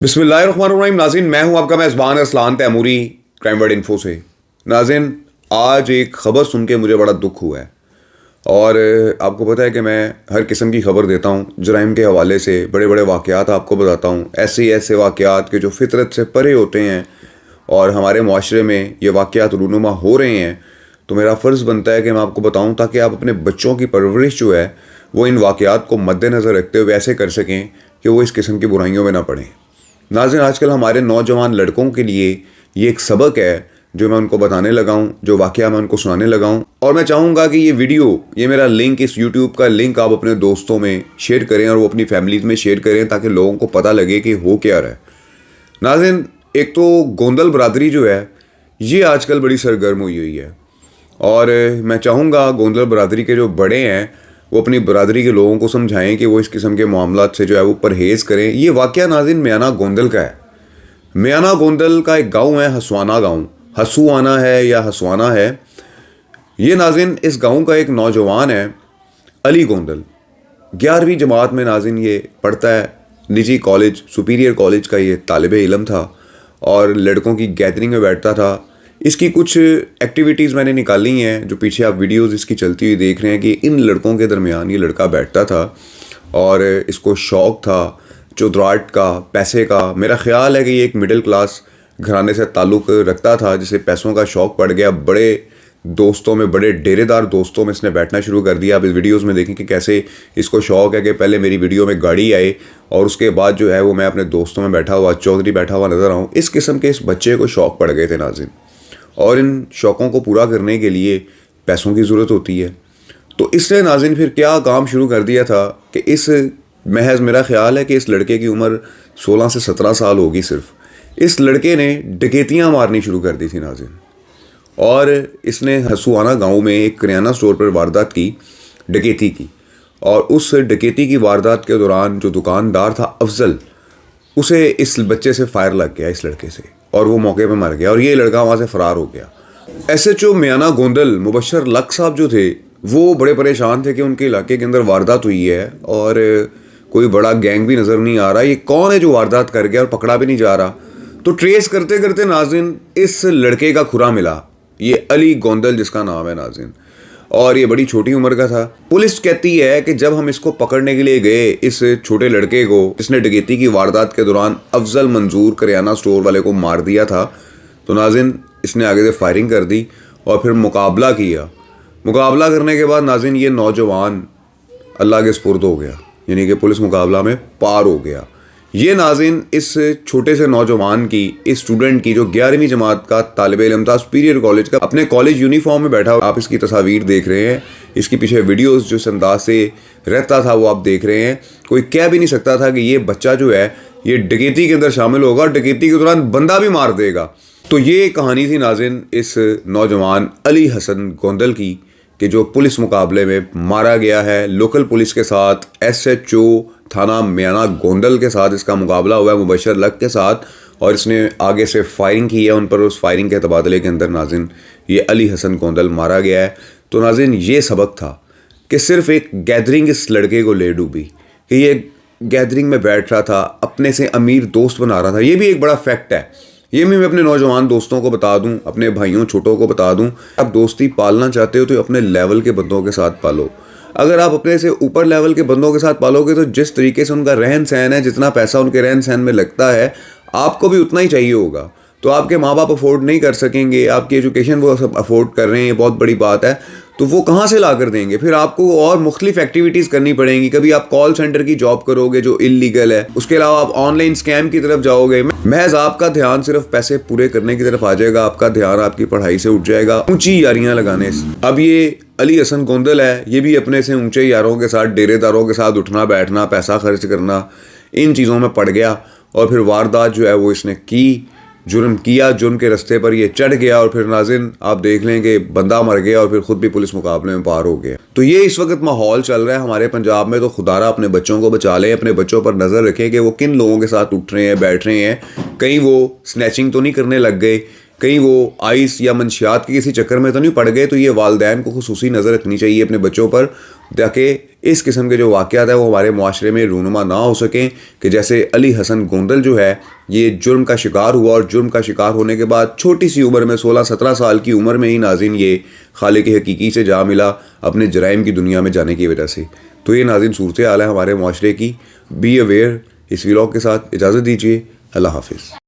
बिस्मिल्लाहिर्रहमानिर्रहीम। नाज़रीन, मैं हूं आपका मेज़बान Aslan Taimuri, crime word info से। नाज़रीन, आज एक ख़बर सुन के मुझे बड़ा दुख हुआ है और आपको पता है कि मैं हर किस्म की ख़बर देता हूं, जराइम के हवाले से बड़े बड़े वाक़यात आपको बताता हूं, ऐसे वाक़यात के जो फितरत से परे होते हैं और हमारे मुआशरे में ये वाक़यात रूनुमा हो रहे हैं। तो मेरा फ़र्ज़ बनता है कि मैं आपको बताऊं ताकि आप अपने बच्चों की परवरिश जो है वो इन वाक़यात को मद्देनज़र रखते हुए ऐसे कर सकें कि वो इस किस्म की बुराइयों में ना पड़ें। नाज़रीन, आजकल हमारे नौजवान लड़कों के लिए ये एक सबक है जो मैं उनको बताने लगा हूँ, जो वाक़या मैं उनको सुनाने लगा हूँ। और मैं चाहूँगा कि ये वीडियो, ये मेरा लिंक, इस यूट्यूब का लिंक आप अपने दोस्तों में शेयर करें और वो अपनी फैमिलीज़ में शेयर करें ताकि लोगों को पता लगे कि हो क्या रहा है। नाज़रीन, एक तो गोंदल बरादरी जो है ये आजकल बड़ी सरगर्म हुई है और मैं चाहूँगा गोंदल बरादरी के जो बड़े हैं वो अपनी बरादरी के लोगों को समझाएं कि वो इस किस्म के मामलात से जो है वो परहेज़ करें। ये वाक़या नाज़रीन मियाना गोंदल का है। मियाना गोंदल का एक गांव है, हसवाना गांव, हसुआना है या हसवाना है। ये नाज़रीन इस गांव का एक नौजवान है, अली गोंदल। 11वीं जमात में नाज़रीन ये पढ़ता है। निजी कॉलेज, सुपीरियर कॉलेज का ये तालिब इल्म था और लड़कों की गैदरिंग में बैठता था। इसकी कुछ एक्टिविटीज़ मैंने निकाली हैं, जो पीछे आप वीडियोज़ इसकी चलती हुई देख रहे हैं कि इन लड़कों के दरमियान ये लड़का बैठता था और इसको शौक़ था चुदराट का, पैसे का। मेरा ख़्याल है कि ये एक मिडिल क्लास घराने से ताल्लुक़ रखता था जिसे पैसों का शौक़ पड़ गया। बड़े दोस्तों में, बड़े डेरेदार दोस्तों में इसने बैठना शुरू कर दिया। आप इस वीडियोज़ में देखें कि कैसे इसको शौक़ है कि पहले मेरी वीडियो में गाड़ी आए और उसके बाद जो है वो मैं अपने दोस्तों में बैठा हुआ, चौधरी बैठा हुआ नज़र आऊँ। इस किस्म के इस बच्चे को शौक़ पड़ गए थे नाज़रीन, और इन शौक़ों को पूरा करने के लिए पैसों की ज़रूरत होती है। तो इसने नाज़रीन फिर क्या काम शुरू कर दिया था कि इस महज, मेरा ख़्याल है कि इस लड़के की उम्र 16 से 17 साल होगी सिर्फ। इस लड़के ने डकैतियाँ मारनी शुरू कर दी थी नाज़रीन, और इसने हसुआना गांव में एक किराना स्टोर पर वारदात की, डकैती की। और उस डकैती की वारदात के दौरान जो दुकानदार था अफजल, उसे इस बच्चे से फायर लग गया, इस लड़के से, और वो मौके पे मर गया और ये लड़का वहाँ से फ़रार हो गया। SHO मियाना गोंदल मुबशर लक साहब जो थे वो बड़े परेशान थे कि उनके इलाके के अंदर वारदात हुई है और कोई बड़ा गैंग भी नज़र नहीं आ रहा, ये कौन है जो वारदात कर गया और पकड़ा भी नहीं जा रहा। तो ट्रेस करते करते नाज़रीन इस लड़के का खुरा मिला, ये अली गोंदल जिसका नाम है नाज़रीन, और ये बड़ी छोटी उम्र का था। पुलिस कहती है कि जब हम इसको पकड़ने के लिए गए, इस छोटे लड़के को जिसने डकैती की वारदात के दौरान अफजल मंजूर करियाना स्टोर वाले को मार दिया था, तो नाज़रीन इसने आगे से फायरिंग कर दी और फिर मुकाबला किया। मुकाबला करने के बाद नाज़रीन ये नौजवान अल्लाह के सुपुर्द हो गया, यानी कि पुलिस मुकाबला में पार हो गया। ये नाज़रीन इस छोटे से नौजवान की, इस स्टूडेंट की जो 11वीं जमात का तालिब इल्म था, सुपीरियर कॉलेज का, अपने कॉलेज यूनिफॉर्म में बैठा। आप इसकी तस्वीर देख रहे हैं, इसकी पीछे वीडियोस जो इस अंदाज से रहता था वो आप देख रहे हैं। कोई कह भी नहीं सकता था कि ये बच्चा जो है ये डकैती के अंदर शामिल होगा और डकैती के दौरान बंदा भी मार देगा। तो ये कहानी थी नाज़रीन इस नौजवान अली हसन गोंदल की कि जो पुलिस मुकाबले में मारा गया है। लोकल पुलिस के साथ, SHO थाना मियाना गोंदल के साथ इसका मुकाबला हुआ है, मुबशर लक के साथ, और इसने आगे से फायरिंग की है उन पर। उस फायरिंग के तबादले के अंदर नाज़रीन ये अली हसन गोंदल मारा गया है। तो नाज़रीन ये सबक था कि सिर्फ एक गैदरिंग इस लड़के को ले डूबी कि ये गैदरिंग में बैठ रहा था, अपने से अमीर दोस्त बना रहा था। ये भी एक बड़ा फैक्ट है, ये मैं अपने नौजवान दोस्तों को बता दूं, अपने भाइयों छोटों को बता दूं, आप दोस्ती पालना चाहते हो तो अपने लेवल के बंदों के साथ पालो। अगर आप अपने से ऊपर लेवल के बंदों के साथ पालोगे तो जिस तरीके से उनका रहन सहन है, जितना पैसा उनके रहन सहन में लगता है, आपको भी उतना ही चाहिए होगा। तो आपके माँ बाप अफोर्ड नहीं कर सकेंगे, आपकी एजुकेशन वो सब अफोर्ड कर रहे हैं, ये बहुत बड़ी बात है, तो वो कहाँ से ला कर देंगे। फिर आपको और मुख्तलिफ एक्टिविटीज़ करनी पड़ेंगी। कभी आप कॉल सेंटर की जॉब करोगे जो इल्लीगल है, उसके अलावा आप ऑनलाइन स्कैम की तरफ जाओगे। महज आपका ध्यान सिर्फ पैसे पूरे करने की तरफ आ जाएगा, आपका ध्यान आपकी पढ़ाई से उठ जाएगा, ऊंची यारियां लगाने से। अब ये अली हसन गोंदल है, ये भी अपने से ऊंचे यारों के साथ, डेरेदारों के साथ उठना बैठना, पैसा खर्च करना, इन चीज़ों में पड़ गया और फिर वारदात जो है वो इसने की, जुर्म किया, जुर्म के रास्ते पर ये चढ़ गया और फिर नाज़रीन आप देख लें कि बंदा मर गया और फिर ख़ुद भी पुलिस मुकाबले में पार हो गया। तो ये इस वक्त माहौल चल रहा है हमारे पंजाब में। तो खुदारा अपने बच्चों को बचा लें, अपने बच्चों पर नज़र रखें कि वो किन लोगों के साथ उठ रहे हैं, बैठ रहे हैं। कहीं वो स्नैचिंग तो नहीं करने लग गए, کہیں وہ آئس یا منشیات کے کسی چکر میں تو نہیں پڑ گئے. تو یہ والدین کو خصوصی نظر رکھنی چاہیے اپنے بچوں پر تاکہ اس قسم کے جو واقعات ہیں وہ ہمارے معاشرے میں رونما نہ ہو سکیں. کہ جیسے علی حسن گوندل جو ہے یہ جرم کا شکار ہوا اور جرم کا شکار ہونے کے بعد چھوٹی سی عمر میں 16-17 سال کی عمر میں ہی ناظرین یہ خالق حقیقی سے جا ملا اپنے جرائم کی دنیا میں جانے کی وجہ سے. تو یہ ناظرین صورتحال ہے ہمارے معاشرے کی. Be aware. اس ولاگ کے ساتھ اجازت دیجیے. اللہ حافظ.